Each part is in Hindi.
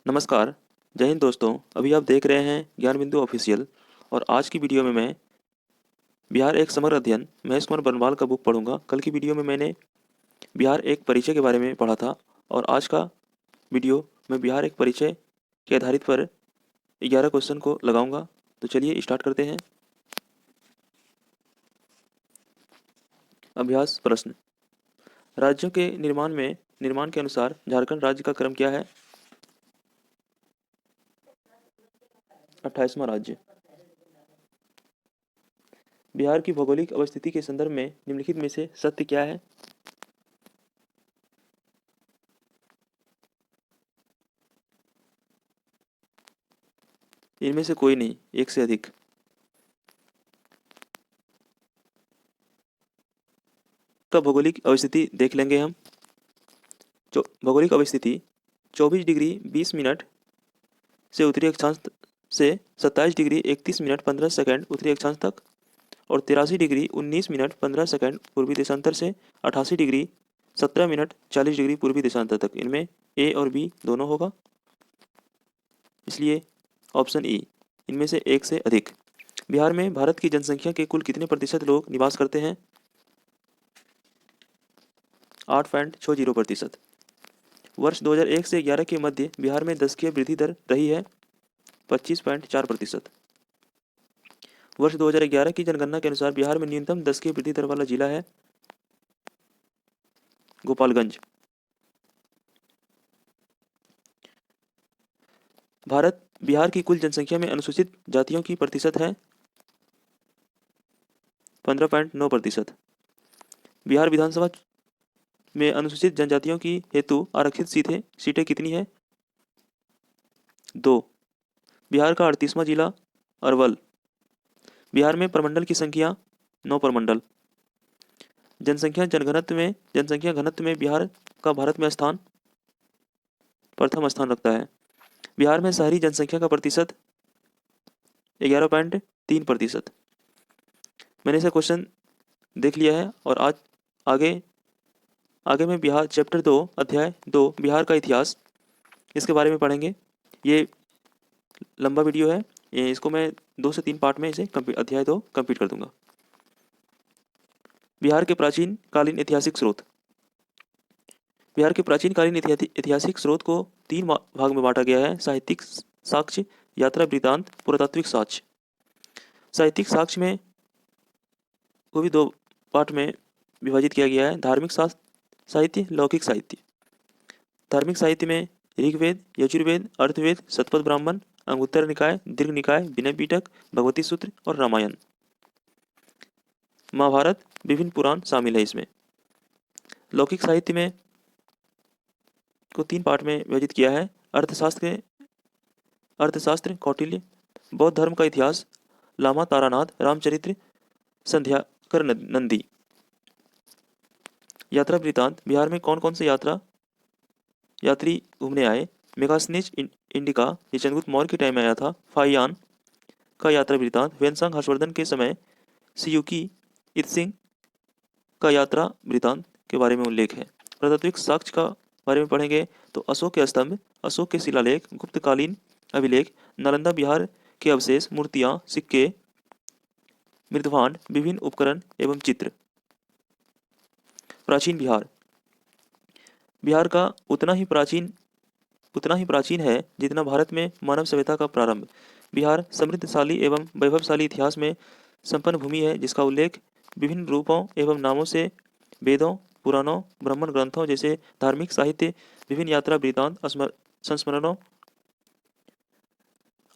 नमस्कार, जय हिंद दोस्तों। अभी आप देख रहे हैं ज्ञान बिंदु ऑफिशियल और आज की वीडियो में मैं बिहार एक समग्र अध्ययन महेश कुमार बनवाल का बुक पढ़ूंगा। कल की वीडियो में मैंने बिहार एक परिचय के बारे में पढ़ा था और आज का वीडियो मैं बिहार एक परिचय के आधारित पर 11 क्वेश्चन को लगाऊंगा। तो चलिए स्टार्ट करते हैं। अभ्यास प्रश्न। राज्यों के निर्माण के अनुसार झारखंड राज्य का क्रम क्या है? 28वां राज्य। बिहार की भौगोलिक अवस्थिति के संदर्भ में निम्नलिखित में से सत्य क्या है? इनमें से कोई नहीं, एक से अधिक। का भौगोलिक अवस्थिति देख लेंगे हम। भौगोलिक अवस्थिति 24 डिग्री 20 मिनट से उत्तरी अक्षांश से 27 डिग्री 31 मिनट 15 सेकंड उत्तरी अक्षांश तक और 83 डिग्री 19 मिनट 15 सेकंड पूर्वी देशांतर से 88 डिग्री 17 मिनट 40 डिग्री पूर्वी देशांतर तक। इनमें ए और बी दोनों होगा, इसलिए ऑप्शन ई। इनमें से एक से अधिक। बिहार में भारत की जनसंख्या के कुल कितने प्रतिशत लोग निवास करते हैं? 8.60%। वर्ष 2001 से 11 के मध्य बिहार में दशकीय वृद्धि दर रही है 25.4%। वर्ष 2011 की जनगणना के अनुसार बिहार में न्यूनतम दशकीय वृद्धि दर वाला जिला है गोपालगंज। बिहार की कुल जनसंख्या में अनुसूचित जातियों की प्रतिशत है 15.9%। बिहार विधानसभा में अनुसूचित जनजातियों की हेतु आरक्षित सीटें कितनी है? 2। बिहार का 38वां जिला अरवल। बिहार में प्रमंडल की संख्या 9 प्रमंडल। जनसंख्या घनत्व में बिहार का भारत में स्थान प्रथम स्थान रखता है। बिहार में शहरी जनसंख्या का प्रतिशत 11.3%। मैंने इसे क्वेश्चन देख लिया है और आज आगे में बिहार चैप्टर 2 अध्याय 2 बिहार का इतिहास, इसके बारे में पढ़ेंगे। ये लंबा वीडियो है, इसको मैं 2 से 3 पार्ट में इसे अध्याय 2 कंप्लीट कर दूंगा। बिहार के प्राचीन कालीन ऐतिहासिक स्रोत। बिहार के प्राचीन कालीन ऐतिहासिक स्रोत को 3 भाग में बांटा गया है: साहित्यिक साक्ष्य, यात्रा वृत्तांत, पुरातात्विक साक्ष्य। साहित्यिक साक्ष्य में को भी 2 पार्ट में विभाजित किया गया है: धार्मिक साहित्य, लौकिक साहित्य। धार्मिक साहित्य में ऋग्वेद, यजुर्वेद, अर्थवेद, शतपथ ब्राह्मण, अंगुत्तर निकाय, दीर्घ निकाय, विनय पिटक, भगवती सूत्र और रामायण, महाभारत, विभिन्न पुराण शामिल है इसमें। लौकिक साहित्य में को 3 पार्ट में विभाजित किया है: अर्थशास्त्र कौटिल्य, बौद्ध धर्म का इतिहास लामा तारानाथ, रामचरित्र संध्याकर नंदी। यात्रा वृत्तांत। बिहार में कौन कौन से यात्री घूमने आए? मेगास्नीच इंडिका, ये चंद्रगुप्त मौर्य के टाइम में आया था। फाइयान का यात्रा वृत्तांत वेनसांग हर्षवर्धन के समय सियुकी इत्सिंग का यात्रा वृत्तांत के बारे में उल्लेख है। पुरातात्विक साक्ष्य का बारे में पढ़ेंगे तो अशोक के स्तंभ, अशोक के शिलालेख, गुप्तकालीन अभिलेख, नालंदा बिहार के अवशेष, मूर्तियां, सिक्के, मृदभांड, विभिन्न उपकरण एवं चित्र। प्राचीन बिहार। बिहार का उतना ही प्राचीन है जितना भारत में मानव सभ्यता का प्रारंभ। बिहार समृद्धशाली एवं वैभवशाली इतिहास में संपन्न भूमि है, जिसका उल्लेख विभिन्न रूपों एवं नामों से वेदों, पुराणों, ब्राह्मण ग्रंथों जैसे धार्मिक साहित्य, विभिन्न यात्रा वृत्तांत, संस्मरणों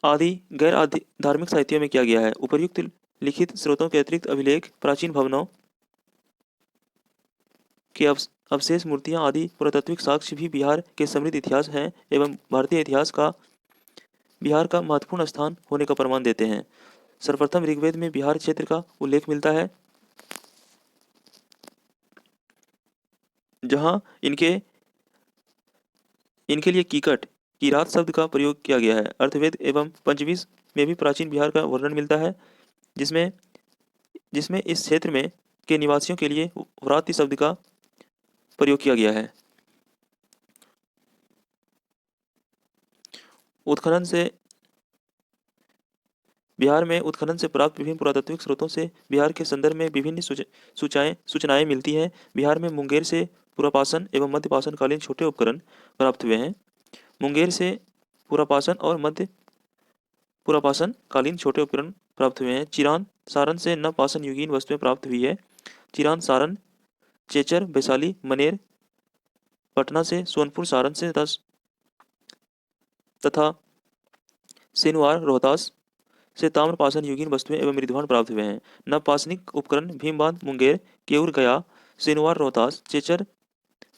आदि गैर धार्मिक साहित्यों में किया गया है। उपर्युक्त लिखित स्रोतों के अतिरिक्त अभिलेख, प्राचीन भवनों के अवशेष, मूर्तियां आदि पुरातात्विक साक्ष्य भी बिहार के समृद्ध इतिहास हैं एवं भारतीय इतिहास का बिहार का महत्वपूर्ण स्थान होने का प्रमाण देते हैं। सर्वप्रथम ऋग्वेद में बिहार क्षेत्र का उल्लेख मिलता है, जहां इनके लिए किरात शब्द का प्रयोग किया गया है। अर्थवेद एवं पंचवीं में भी प्राचीन बिहार का वर्णन मिलता है, जिसमें जिसमें इस क्षेत्र में के निवासियों के लिए व्रात्य शब्द का प्रयोग किया गया है। उत्खनन से प्राप्त विभिन्न पुरातात्विक स्रोतों से बिहार के संदर्भ में विभिन्न सूचनाएं मिलती हैं। बिहार में मुंगेर से पुरापाषाण एवं मध्यपाषाण कालीन छोटे उपकरण प्राप्त हुए हैं। मुंगेर से पुरापाषाण और मध्य पुरापाषाण कालीन छोटे उपकरण प्राप्त हुए हैं। चिरान सारण से नवपाषाण युगीन वस्तुएं प्राप्त हुई है। चिरान सारण, चेचर, वैशाली, मनेर, पटना से सोनपुर, सारण से 10 तथा सेनुआर, रोहतास से ताम्रपाषाण युगीन वस्तुएं एवं मृदुभाण प्राप्त हुए हैं। नवपाषाणिक उपकरण भीमबांध, मुंगेर, केऊर, गया, सेनुआर, रोहतास, चेचर,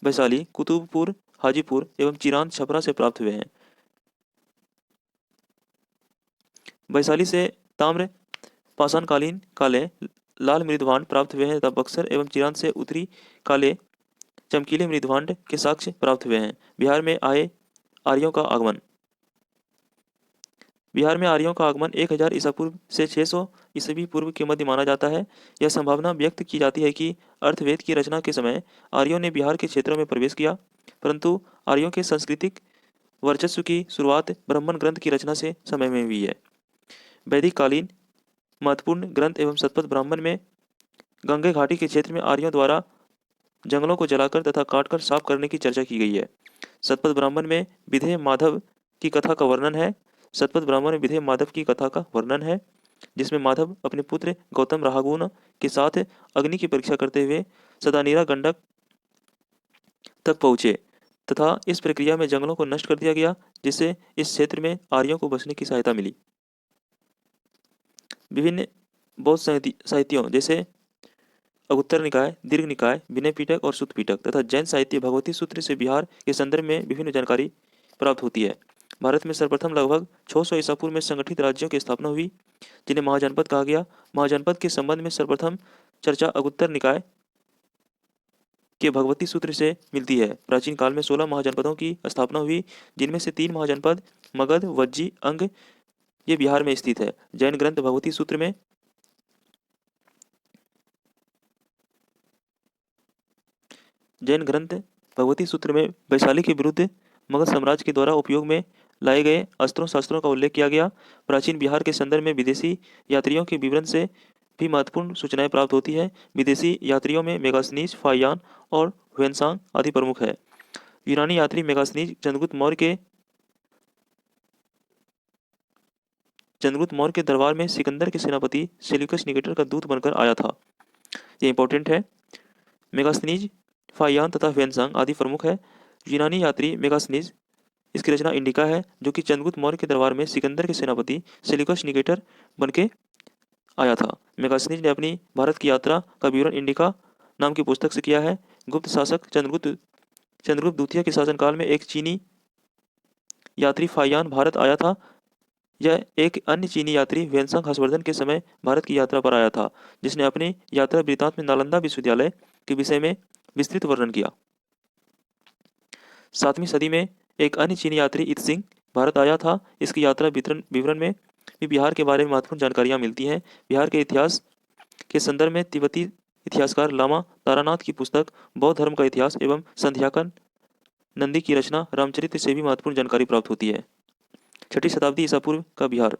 वैशाली, कुतुबपुर, हाजीपुर एवं चिरान, छपरा से प्राप्त हुए हैं। वैशाली से ताम्र पाषाणकालीन काले लाल मृदुभांड प्राप्त हुए हैं तथा बक्सर एवं चिरान से उत्तरी काले चमकीले मृदुभांड के साक्ष्य प्राप्त हुए हैं। बिहार में आर्यों का आगमन 1000 ईसा पूर्व से 600 ईस्वी पूर्व के मध्य माना जाता है। यह संभावना व्यक्त की जाती है कि अर्थवेद की रचना के समय आर्यों ने बिहार के क्षेत्रों में प्रवेश किया, परंतु आर्यों के सांस्कृतिक वर्चस्व की शुरुआत ब्राह्मण ग्रंथ की रचना से समय में हुई है। वैदिक कालीन महत्वपूर्ण ग्रंथ एवं शतपथ ब्राह्मण में गंगे घाटी के क्षेत्र में आर्यों द्वारा जंगलों को जलाकर तथा काटकर साफ करने की चर्चा की गई है। शतपथ ब्राह्मण में विधेय माधव की कथा का वर्णन है। शतपथ ब्राह्मण में विधेय माधव की कथा का वर्णन है, जिसमें माधव अपने पुत्र गौतम राहगुण के साथ अग्नि की परीक्षा करते हुए सदानीरा गंडक तक पहुंचे तथा इस प्रक्रिया में जंगलों को नष्ट कर दिया गया, जिससे इस क्षेत्र में आर्यों को बसने की सहायता मिली। विभिन्न बौद्ध साहित्यों जैसे अगुत्तर निकाय, दीर्घ निकाय, विनय पिटक और सुत्त पिटक तथा जैन साहित्य भगवती सूत्र से बिहार के संदर्भ में विभिन्न जानकारी प्राप्त होती है। भारत में सर्वप्रथम लगभग 600 ईसा पूर्व में संगठित राज्यों की स्थापना हुई, जिन्हें महाजनपद कहा गया। महाजनपद के संबंध में सर्वप्रथम चर्चा अगुत्तर निकाय के भगवती सूत्र से मिलती है। प्राचीन काल में 16 महाजनपदों की स्थापना हुई, जिनमें से 3 महाजनपद मगध, वज्जी, अंग ये बिहार में स्थित है। जैन ग्रंथ भगवती सूत्र में वैशाली के विरुद्ध मगध साम्राज्य के द्वारा उपयोग में लाए गए अस्त्रों शस्त्रों का उल्लेख किया गया। प्राचीन बिहार के संदर्भ में विदेशी यात्रियों के विवरण से भी महत्वपूर्ण सूचनाएं प्राप्त होती है। विदेशी यात्रियों में मेगासनीज, फाहियान और ह्वेनसांग आदि प्रमुख है। यूनानी यात्री मेगासनीज चंद्रगुप्त मौर्य के दरबार में सिकंदर के सेनापति सेल्यूकस निकेटर का दूत बनकर आया था। ये इंपॉर्टेंट है। मेगासनीज, फाहियान तथा ह्वेनसांग आदि प्रमुख है। यूनानी यात्री मेगासनीज, इसकी रचना इंडिका है, जो कि चंद्रगुप्त मौर्य के दरबार में सिकंदर के सेनापति सेल्यूकस निकेटर बन के आया था। मेगासनीज ने अपनी भारत की यात्रा का विवरण इंडिका नाम की पुस्तक से किया है। गुप्त शासक चंद्रगुप्त द्वितीय के शासनकाल में एक चीनी यात्री फाहियान भारत आया था। यह एक अन्य चीनी यात्री ह्वेनसांग हर्षवर्धन के समय भारत की यात्रा पर आया था, जिसने अपनी यात्रा वृत्तांत में नालंदा विश्वविद्यालय के विषय में विस्तृत वर्णन किया। 7वीं सदी में एक अन्य चीनी यात्री इत सिंह भारत आया था। इसकी यात्रा विवरण में भी बिहार के बारे में महत्वपूर्ण जानकारियां मिलती हैं। बिहार के इतिहास के संदर्भ में तिब्बती इतिहासकार लामा तारानाथ की पुस्तक बौद्ध धर्म का इतिहास एवं संध्याकन नंदी की रचना रामचरित्र से भी महत्वपूर्ण जानकारी प्राप्त होती है। 6ठी शताब्दी ईसा पूर्व का बिहार।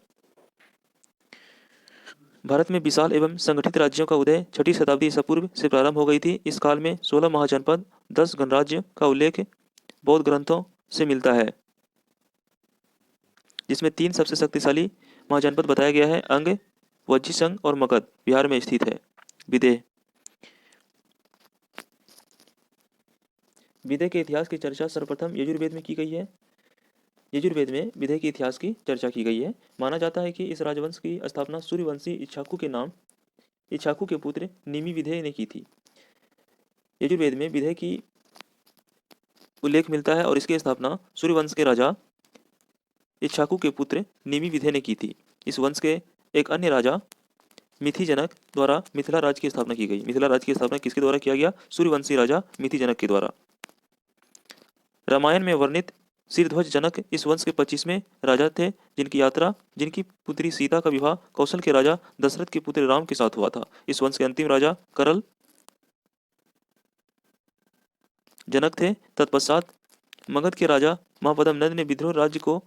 भारत में विशाल एवं संगठित राज्यों का उदय 6ठी शताब्दी ईसा पूर्व से प्रारंभ हो गई थी। इस काल में 16 महाजनपद, 10 गणराज्य का उल्लेख बौद्ध ग्रंथों से मिलता है, जिसमें 3 सबसे शक्तिशाली महाजनपद बताया गया है। अंग, वज्जी, संघ और मगध बिहार में स्थित है। विदेह के इतिहास की चर्चा सर्वप्रथम यजुर्वेद में की गई है। यजुर्वेद में विदेह के इतिहास की चर्चा की गई है। माना जाता है कि इस राजवंश की स्थापना सूर्यवंशी इक्ष्वाकु के पुत्र निमि विदेह ने की थी। यजुर्वेद में विदेह की उल्लेख मिलता है और इसकी स्थापना सूर्यवंश के राजा इक्ष्वाकु के पुत्र निमि विदेह ने की थी। इस वंश के एक अन्य राजा मिथिजनक द्वारा मिथिला राज्य की स्थापना की गई। मिथिला राज्य की स्थापना किसके द्वारा किया गया? सूर्यवंशी राजा मिथिजनक के द्वारा। रामायण में वर्णित सिरध्वज जनक इस वंश के 25वें राजा थे, जिनकी पुत्री सीता का विवाह कौशल के राजा दशरथ के पुत्र राम के साथ हुआ था। इस वंश के अंतिम राजा करल जनक थे। तत्पश्चात मगध के राजा महापद्म नंद ने विद्रोह राज्य को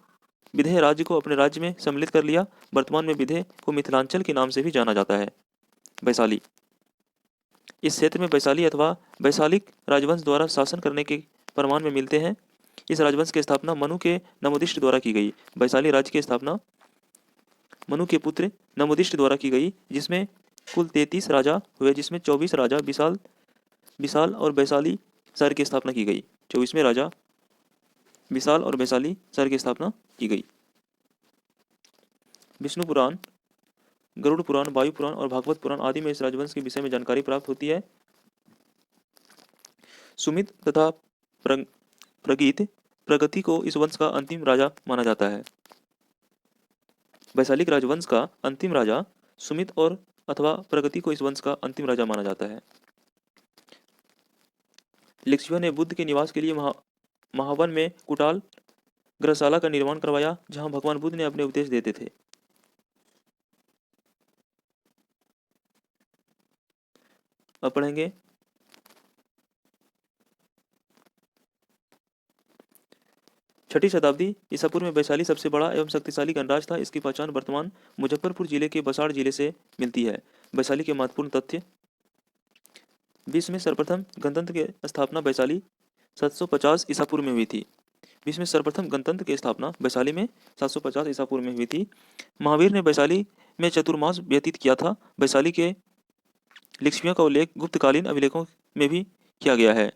विदेह राज्य को अपने राज्य में सम्मिलित कर लिया। वर्तमान में विदेह को मिथिलांचल के नाम से भी जाना जाता है। वैशाली, इस क्षेत्र में वैशाली अथवा वैशालिक राजवंश द्वारा शासन करने के प्रमाण में मिलते हैं। इस राजवंश की स्थापना मनु के नमोदिष्ट द्वारा की गई। वैशाली राज्य की स्थापना मनु के पुत्र नमोदिष्ट द्वारा की गई, जिसमें कुल 33 राजा हुए, जिसमें 24 राजा विशाल और वैशाली शहर की स्थापना की गई। 24वें राजा विशाल और वैशाली शहर की स्थापना की गई। विष्णु पुराण, गरुड़ पुराण, वायु पुराण और भागवत पुराण आदि में इस राजवंश के विषय में जानकारी प्राप्त होती है। सुमित तथा प्रगति को इस वंश का अंतिम राजा माना जाता है। वैशालिक राजवंश का अंतिम राजा सुमित और अथवा प्रगति को इस वंश का अंतिम राजा माना जाता है। लिच्छवियों ने बुद्ध के निवास के लिए महावन में कुटाल ग्रहशाला का निर्माण करवाया, जहां भगवान बुद्ध ने अपने उपदेश देते थे। अब पढ़ेंगे छठी शताब्दी ईसा पूर्व में वैशाली सबसे बड़ा एवं शक्तिशाली गणराज्य था। इसकी पहचान वर्तमान मुजफ्फरपुर जिले के बसाड़ जिले से मिलती है। वैशाली के महत्वपूर्ण तथ्य: विश्व में सर्वप्रथम गणतंत्र की स्थापना वैशाली 750 ईसा पूर्व में हुई थी। विश्व में सर्वप्रथम गणतंत्र की स्थापना वैशाली में 750 ईसा पूर्व में हुई थी। महावीर ने वैशाली में चतुर्मास व्यतीत किया था। वैशाली के लिच्छवियों का उल्लेख गुप्तकालीन अभिलेखों में भी किया गया है।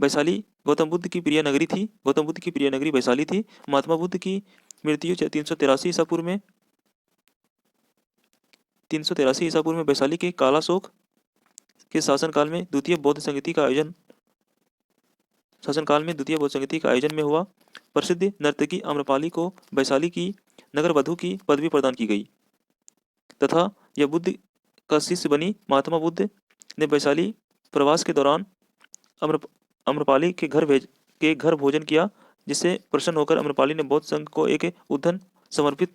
वैशाली गौतम बुद्ध की प्रिय नगरी थी। गौतम बुद्ध की प्रिय नगरी वैशाली थी। महात्मा बुद्ध की मृत्यु 383 ईसा पूर्व में 383 ईसा पूर्व में वैशाली के कालाशोक के शासनकाल में द्वितीय बौद्ध संगति का आयोजन में हुआ। प्रसिद्ध नर्तकी आम्रपाली को वैशाली की नगर वधु की पदवी प्रदान की गई तथा यह बुद्ध का शिष्य बनी। महात्मा बुद्ध ने वैशाली प्रवास के दौरान आम्रपाली के घर भोजन किया, जिससे प्रसन्न होकर आम्रपाली ने बौद्ध संघ को एक उद्यान समर्पित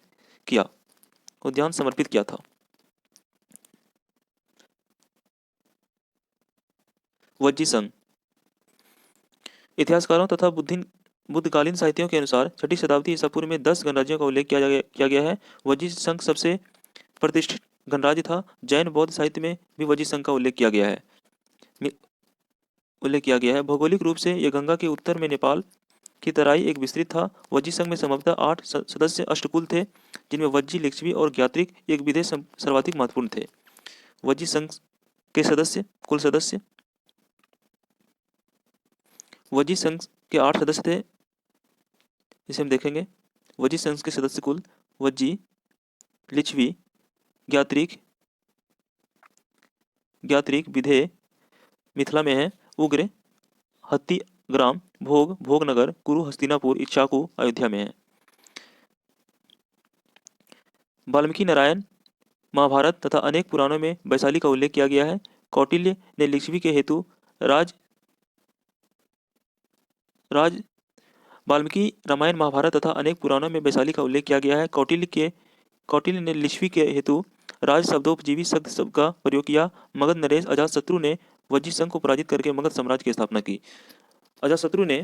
किया था। वज्जी संघ, इतिहासकारों तथा बुद्धकालीन साहित्यों के अनुसार छठी शताब्दी ईसा पूर्व में 10 गणराज्यों का उल्लेख किया गया है। वज्जी संघ सबसे प्रतिष्ठित गणराज्य था। जैन बौद्ध साहित्य में भी वज्जी संघ का उल्लेख किया गया है। भौगोलिक रूप से यह गंगा के उत्तर में नेपाल की तराई एक विस्तृत था। वज्जी संघ में संभवतः 8 सदस्य अष्टकुल थे, जिनमें वज्जी, लिच्छवी और ज्ञात्रिक एक विधेय सर्वाधिक महत्वपूर्ण थे। वज्जी संघ के कुल सदस्य वज्जी संघ के 8 सदस्य थे, जिसे हम देखेंगे। वज्जी संघ के सदस्य कुल वज्जी, लिच्छवी, ज्ञात्रिक, विधेय मिथिला में है, उग्र, हत्तीग्राम, भोगनगर, कुरु, हस्तिनापुर, इक्ष्वाकु अयोध्या में है। वाल्मीकि रामायण, महाभारत तथा अनेक पुराणों में वैशाली का उल्लेख किया गया है। कौटिल्य ने लिच्छवी के हेतु वाल्मीकि रामायण, महाभारत तथा अनेक पुराणों में वैशाली का उल्लेख किया गया है। कौटिल्य ने लिच्छवी के हेतु राज शब्दोपजीवी शब्द का प्रयोग किया। मगध नरेश अजातशत्रु ने वज्जी संघ को पराजित करके मगध साम्राज्य की स्थापना की। अजातशत्रु ने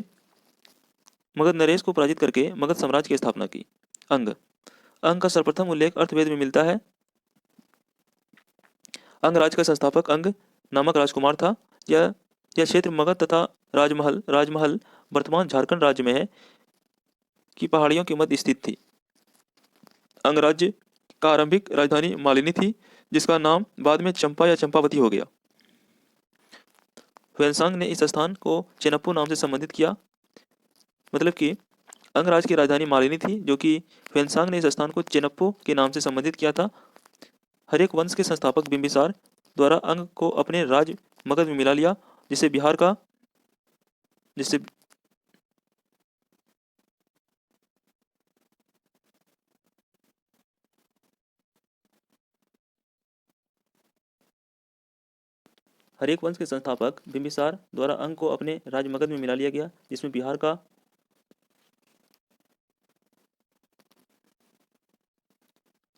मगध नरेश को पराजित करके मगध साम्राज्य की स्थापना की। अंग का सर्वप्रथम उल्लेख अर्थवेद में मिलता है। अंग राज्य का संस्थापक अंग नामक राजकुमार था। यह क्षेत्र मगध तथा राजमहल वर्तमान झारखंड राज्य में है की पहाड़ियों के मध्य स्थित थी। अंग राज्य का आरंभिक राजधानी मालिनी थी, जिसका नाम बाद में चंपा या चंपावती हो गया। ह्वेनसांग ने इस स्थान को चेनप्पो नाम से संबंधित किया। मतलब कि अंगराज की राजधानी मालिनी थी, जो कि ह्वेनसांग ने इस स्थान को चेनप्पो के नाम से संबंधित किया था। हरेक वंश के संस्थापक बिंबिसार द्वारा अंग को अपने राज्य मगध में मिला लिया, जिससे हरेक वंश के संस्थापक बिंबिसार द्वारा अंग को अपने राज्य मगध में मिला लिया गया, जिसमें बिहार का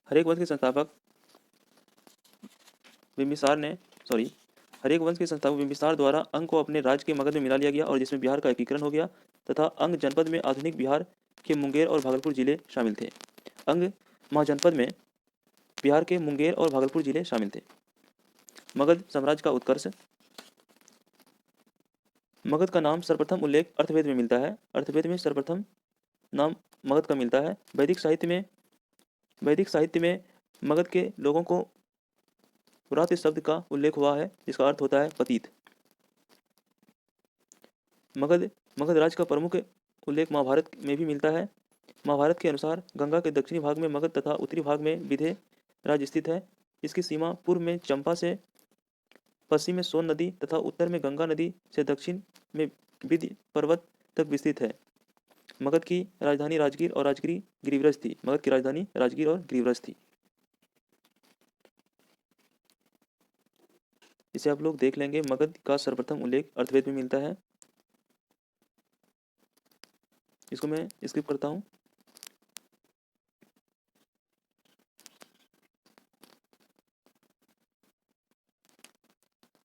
हरेक वंश के संस्थापक बिंबिसार द्वारा अंग को अपने राज्य के मगध में मिला लिया गया और जिसमें बिहार का एकीकरण हो गया तथा अंग जनपद में आधुनिक बिहार के मुंगेर और भागलपुर जिले शामिल थे। अंग महाजनपद में बिहार के मुंगेर और भागलपुर जिले शामिल थे। मगध साम्राज्य का उत्कर्ष। मगध का नाम सर्वप्रथम उल्लेख अर्थवेद में मिलता है। अर्थवेद में सर्वप्रथम नाम मगध का मिलता है। वैदिक साहित्य में मगध के लोगों को व्रात शब्द का उल्लेख हुआ है, जिसका अर्थ होता है पतित। मगध राज्य का प्रमुख उल्लेख महाभारत में भी मिलता है। महाभारत के अनुसार गंगा के दक्षिणी भाग में मगध तथा उत्तरी भाग में विंध्य राज्य स्थित है। इसकी सीमा पूर्व में चंपा से, पश्चिम में सोन नदी तथा उत्तर में गंगा नदी से दक्षिण में विंध्य पर्वत तक विस्तृत है। मगध की राजधानी राजगीर और राजगिरी गिरिव्रज थी। मगध की राजधानी राजगीर और गिरिव्रज थी। इसे आप लोग देख लेंगे। मगध का सर्वप्रथम उल्लेख अर्थवेद में मिलता है। इसको मैं स्किप करता हूं।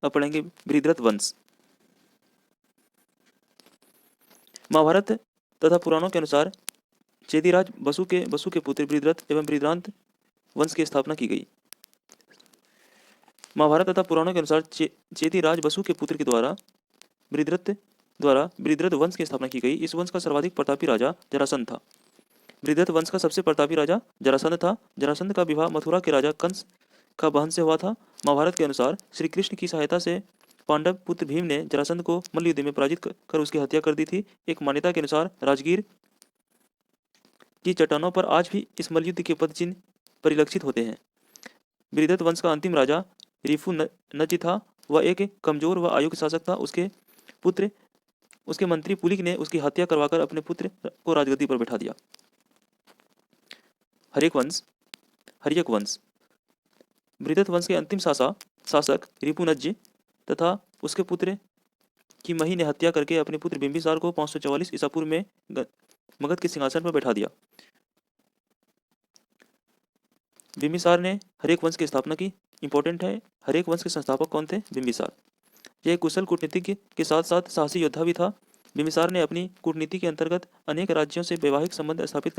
अब पढ़ेंगे बृहद्रथ वंश। महाभारत तथा पुराणों के अनुसार चेदिराज बसु के पुत्र बृहद्रथ एवं बृहद्रांत वंश की स्थापना की गई। महाभारत तथा पुराणों के अनुसार चेदिराज बसु के पुत्र के द्वारा बृहद्रथ वंश की स्थापना की गई। इस वंश का सर्वाधिक प्रतापी राजा जरासंध था। बृहद्रथ वंश का सबसे प्रतापी राजा जरासंध था। जरासंध का विवाह मथुरा के राजा कंस का बहन से हुआ था। महाभारत के अनुसार श्री कृष्ण की सहायता से पांडव पुत्र भीम ने जरासंध को मल्लयुद्ध में पराजित कर उसकी हत्या कर दी थी। एक मान्यता के अनुसार राजगीर की चट्टानों पर आज भी इस मल्लयुद्ध के पद चिन्ह परिलक्षित होते हैं। बृहद्रथ वंश का अंतिम राजा रिपुनज था। वह एक कमजोर व अयोग्य शासक था। उसके मंत्री पुलिक ने उसकी हत्या करवाकर अपने पुत्र को राजगद्दी पर बैठा दिया। हर्यक वंश। बृहद्रथ वंश के अंतिम शासक रिपुनज तथा उसके पुत्र की मही ने हत्या करके अपने पुत्र बिंबिसार को 544 ईसा पूर्व में मगध के सिंहासन पर बैठा दिया। बिंबिसार ने हर्यक वंश की स्थापना की। इंपॉर्टेंट है, हर्यक वंश के संस्थापक कौन थे? बिंबिसार। यह कुशल कूटनीतिज्ञ के साथ साथ साहसी योद्धा भी था। बिंबिसार ने अपनी कूटनीति के अंतर्गत अनेक राज्यों से वैवाहिक संबंध स्थापित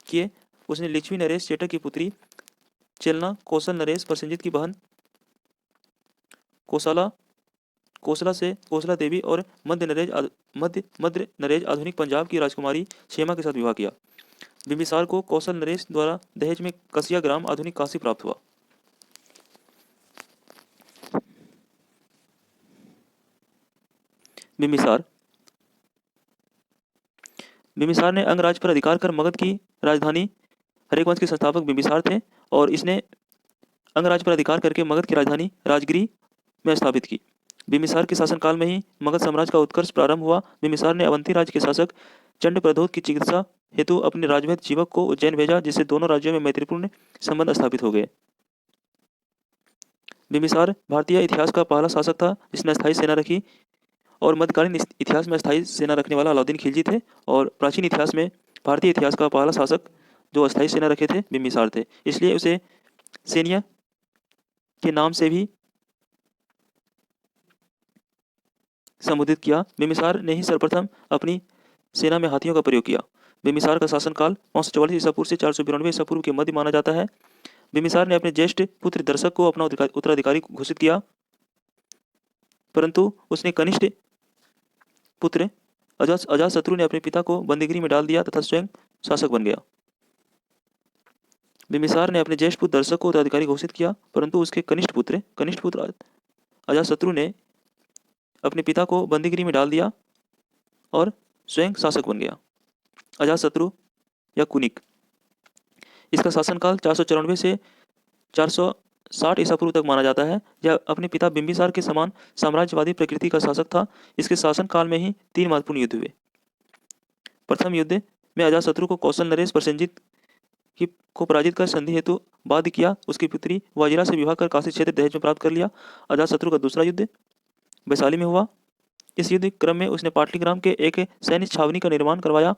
किए। उसने लिच्छवी नरेश चेटक की पुत्री चेलना कौशल नरेश प्रसेनजित की बहन कोसला देवी और मध्य नरेश आधुनिक पंजाब की राजकुमारी क्षेमा के साथ विवाह किया। बिंबिसार को कौशल नरेश द्वारा दहेज में कसिया ग्राम आधुनिक काशी प्राप्त हुआ। बिंबिसार ने अंगराज पर अधिकार कर मगध की राजधानी, हर्यक वंश के संस्थापक बिंबिसार थे और इसने अंगराज पर अधिकार करके मगध की राजधानी राजगिरी में स्थापित की। बिंबिसार के शासनकाल में ही मगध साम्राज्य का उत्कर्ष प्रारंभ हुआ। बिंबिसार ने अवंती राज्य के शासक चंडप्रद्योत की चिकित्सा हेतु अपने राजवैद्य जीवक को उज्जैन भेजा, जिससे दोनों राज्यों में मैत्रीपूर्ण संबंध स्थापित हो गए। बिंबिसार भारतीय इतिहास का पहला शासक था जिसने अस्थायी सेना रखी और मध्यकालीन इतिहास में अस्थायी सेना रखने वाला अलाउद्दीन खिलजी थे और प्राचीन इतिहास में भारतीय इतिहास का पहला शासक जो अस्थायी सेना रखे थे बिंबिसार थे। इसलिए उसे सेनिया के नाम से भी संबोधित किया। बिंबिसार ने ही सर्वप्रथम अपनी सेना में हाथियों का प्रयोग किया। बिंबिसार का शासनकाल 544 ईसा पूर्व से 492 ईसा पूर्व के मध्य माना जाता है। बिंबिसार ने अपने ज्येष्ठ पुत्र दर्शक को अपना उत्तराधिकारी घोषित किया, परंतु उसने कनिष्ठ पुत्र अजातशत्रु ने अपने पिता को बंदीगृह में डाल दिया तथा स्वयं शासक बन गया। बिंबिसार ने अपने ज्येष्ठ पुत्र दर्शक को उत्तराधिकारी घोषित किया, परंतु उसके कनिष्ठ पुत्र अजातशत्रु ने अपने पिता को बंदीगृह में डाल दिया और स्वयं शासक बन गया। अजातशत्रु या कुनिक। इसका शासनकाल 494 से 460 ईसा पूर्व तक माना जाता है। यह अपने पिता बिंबिसार के समान साम्राज्यवादी प्रकृति का शासक था। इसके शासनकाल में ही 3 महत्वपूर्ण युद्ध हुए। प्रथम युद्ध में अजातशत्रु को कौशल नरेश प्रसेनजित को पराजित कर संधि हेतु बाध्य किया। उसकी पुत्री वाजिरा से विवाह कर काशी क्षेत्र दहेज में प्राप्त कर लिया। अजातशत्रु का दूसरा युद्ध वैशाली में हुआ। इस युद्ध क्रम में उसने पाटलिग्राम के एक सैन्य छावनी का निर्माण करवाया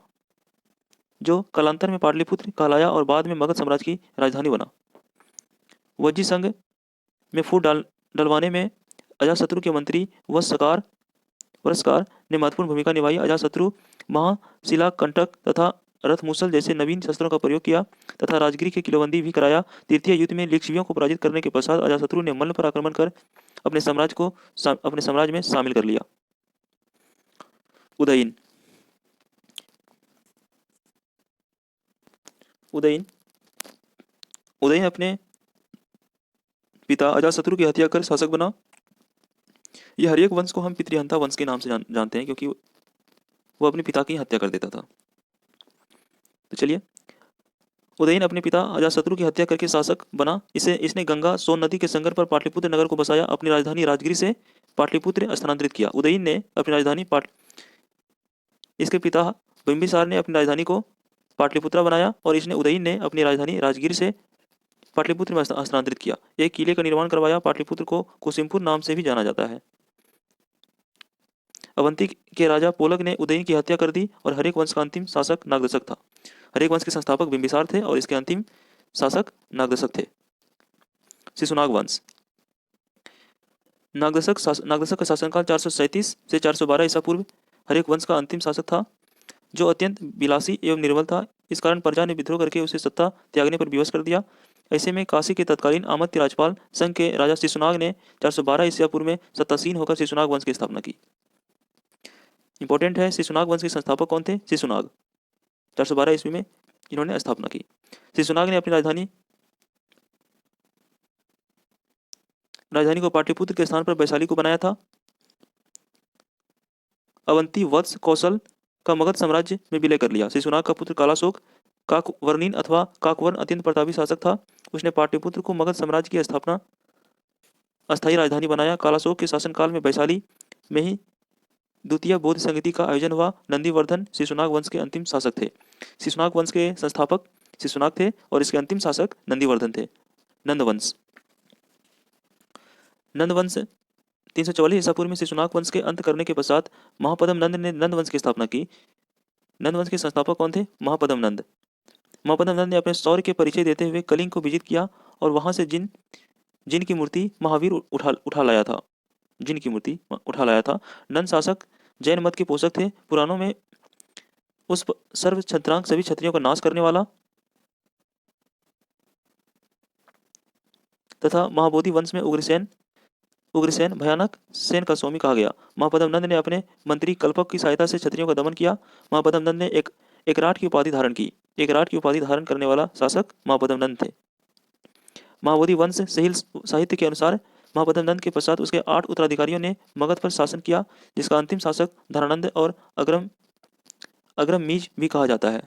जो कालांतर में पाटलिपुत्र कहलाया और बाद में मगध साम्राज्य की राजधानी बना। वज्जी संघ में फूट डलवाने में अजातशत्रु के मंत्री वस्कार ने महत्वपूर्ण भूमिका निभाई। अजातशत्रु महाशिलाकंटक तथा रथमुसल जैसे नवीन शस्त्रों का प्रयोग किया तथा राजगिरी की किलेबंदी भी कराया। तृतीय युद्ध में लिच्छवियों को पराजित करने के पश्चात अजातशत्रु ने मल्ल पर आक्रमण कर अपने साम्राज्य में शामिल कर लिया। उदयन उदयन उदयन अपने पिता अजातशत्रु की हत्या कर शासक बना। यह हर्यक वंश को हम पितृहंता वंश के नाम से जानते हैं, क्योंकि वो अपने पिता की हत्या कर देता था। तो चलिए, उदयन अपने पिता अजातशत्रु की हत्या करके शासक बना। इसने गंगा सोन नदी के संगम पर पाटलिपुत्र नगर को बसाया। अपनी राजधानी राजगिरी से पाटलिपुत्र स्थानांतरित किया। उदयन ने अपनी राजधानी इसके पिता बिंबिसार ने अपनी राजधानी को पाटलिपुत्रा बनाया और उदयन ने अपनी राजधानी राजगिर से पाटलिपुत्र में स्थानांतरित किया। एक किले का निर्माण करवाया। पाटलिपुत्र को कुसुमपुर नाम से भी जाना जाता है। अवंती के राजा पोलक ने उदयन की हत्या कर दी और हर्यक वंश का अंतिम शासक नागदशक था। हर्यक वंश के संस्थापक बिंबिसार थे और इसके अंतिम शासक नागदशक थे। शिशुनाग वंश। नागदशक का शासनकाल 437 से 412 ईसा पूर्व हर्यक वंश का अंतिम शासक था, जो अत्यंत विलासी एवं निर्बल था। इस कारण प्रजा ने विद्रोह करके उसे सत्ता त्यागने पर विवश कर दिया। ऐसे में काशी के तत्कालीन आमत्य राजपाल संघ के राजा शिशुनाग ने 412 ईसा पूर्व में सत्तासीन होकर शिशुनाग वंश की स्थापना की। इंपॉर्टेंट है, शिशुनाग वंश के संस्थापक कौन थे? शिशुनाग 412 ईस्वी में इन्होंने स्थापना की। शिशुनाग ने अपनी राजधानी को पाटलिपुत्र के स्थान पर वैशाली को बनाया था। अवंती वत्स कौशल का मगध साम्राज्य में विलय कर लिया। शिशुनाग का पुत्र कालाशोक काकवर्णीन अथवा काकवर्ण अत्यंत प्रतापी शासक था। उसने पाटलिपुत्र को मगध साम्राज्य की अस्थायी राजधानी बनाया। कालाशोक के शासनकाल में वैशाली में ही द्वितीय बौद्ध संगति का आयोजन हुआ। नंदीवर्धन शिशुनाग वंश के अंतिम शासक थे। शिशुनाग वंश के संस्थापक शिशुनाग थे और इसके अंतिम शासक नंदीवर्धन थे। नंदवंश 344 ईसा पूर्व में शिशुनाग वंश के अंत करने के पश्चात महापद्म नंद ने नंद वंश की स्थापना की। नंद वंश के संस्थापक कौन थे? महापद्म नंद। महापद्म नंद ने अपने शौर्य के परिचय देते हुए कलिंग को विजित किया और वहां से जिन की मूर्ति महावीर उठा लाया था। नंद शासक जैन मत के पोषक थे। पुराणों में उस सर्व छत्रांक सभी क्षत्रियों का नाश करने वाला तथा महाबोधि वंश में उग्रसेन भयानक सेन का स्वामी कहा गया। महापद्म नंद ने अपने मंत्री कल्पक की सहायता से क्षत्रियों का दमन किया। महापद्म नंद ने एक राट की उपाधि धारण की। एक राट की उपाधि धारण करने वाला शासक महापद्म नंद थे। महाबोधि वंश साहित्य के अनुसार महापद्म नंद के पश्चात उसके 8 उत्तराधिकारियों ने मगध पर शासन किया, जिसका अंतिम शासक धनानंद और अग्रमीज भी कहा जाता है।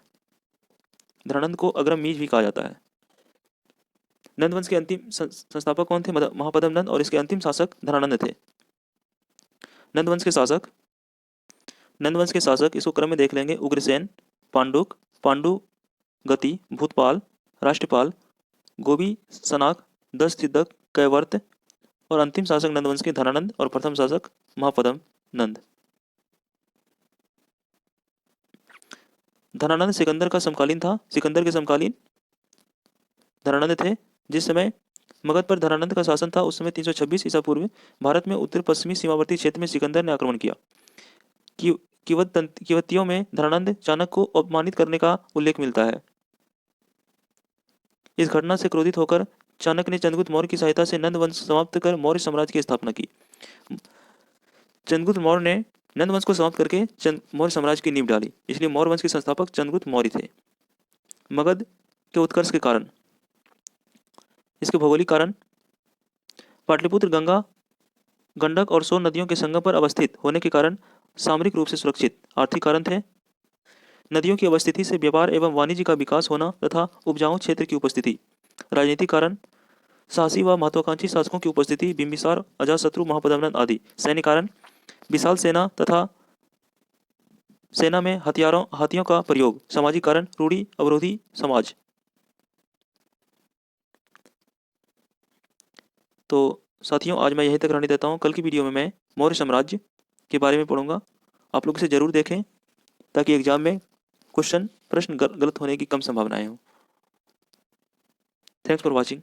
धनानंद को अग्रमीज भी कहा जाता है। नंद वंश के अंतिम संस्थापक कौन थे? महापद्म नंद और इसके अंतिम शासक धनानंद थे। नंद वंश के शासक इसको क्रम में देख लेंगे। उग्रसेन, पांडुगति, भूतपाल, राष्ट्रपाल, गोबी सनाक, दस सिद्धक, कैवर्त और अंतिम शासक नंदवंश के धनानंद और प्रथम शासक महापद्म नंद। धनानंद सिकंदर का समकालीन था। सिकंदर के समकालीन धनानंद थे। जिस समय मगध पर धनानंद का शासन था उस समय 326 ईसा पूर्व भारत में उत्तर पश्चिमी सीमावर्ती क्षेत्र में सिकंदर ने आक्रमण किया। किवतियों में धनानंद चाणक्य को अपमानित करने का उल्लेख मिलता है। इस घटना से क्रोधित होकर चाणक्य ने चंद्रगुप्त मौर्य की सहायता से नंद वंश समाप्त कर मौर्य साम्राज्य की स्थापना की। चंद्रगुप्त मौर्य ने नंद वंश को समाप्त करके मौर्य साम्राज्य की नींव डाली, इसलिए मौर्य वंश के संस्थापक चंद्रगुप्त मौर्य थे। मगध के उत्कर्ष के कारण, इसके भौगोलिक कारण, पाटलिपुत्र गंगा, गंडक और सोन नदियों के संगम पर अवस्थित होने के कारण सामरिक रूप से सुरक्षित। आर्थिक कारण थे नदियों की अवस्थिति से व्यापार एवं वाणिज्य का विकास होना तथा उपजाऊ क्षेत्र की उपस्थिति। राजनीतिक कारण, साहसी व महत्वाकांक्षी शासकों की उपस्थिति, बिंबिसार, अजातशत्रु, महापद्म नंद आदि। सैन्य कारण, विशाल सेना तथा सेना में हाथियों का प्रयोग। सामाजिक कारण, रूढ़ी अवरोधी समाज। तो साथियों, आज मैं यहीं तक रहने देता हूँ। कल की वीडियो में मैं मौर्य साम्राज्य के बारे में पढ़ूंगा। आप लोग इसे जरूर देखें ताकि एग्जाम में प्रश्न गलत होने की कम संभावनाएं हों। Thanks for watching.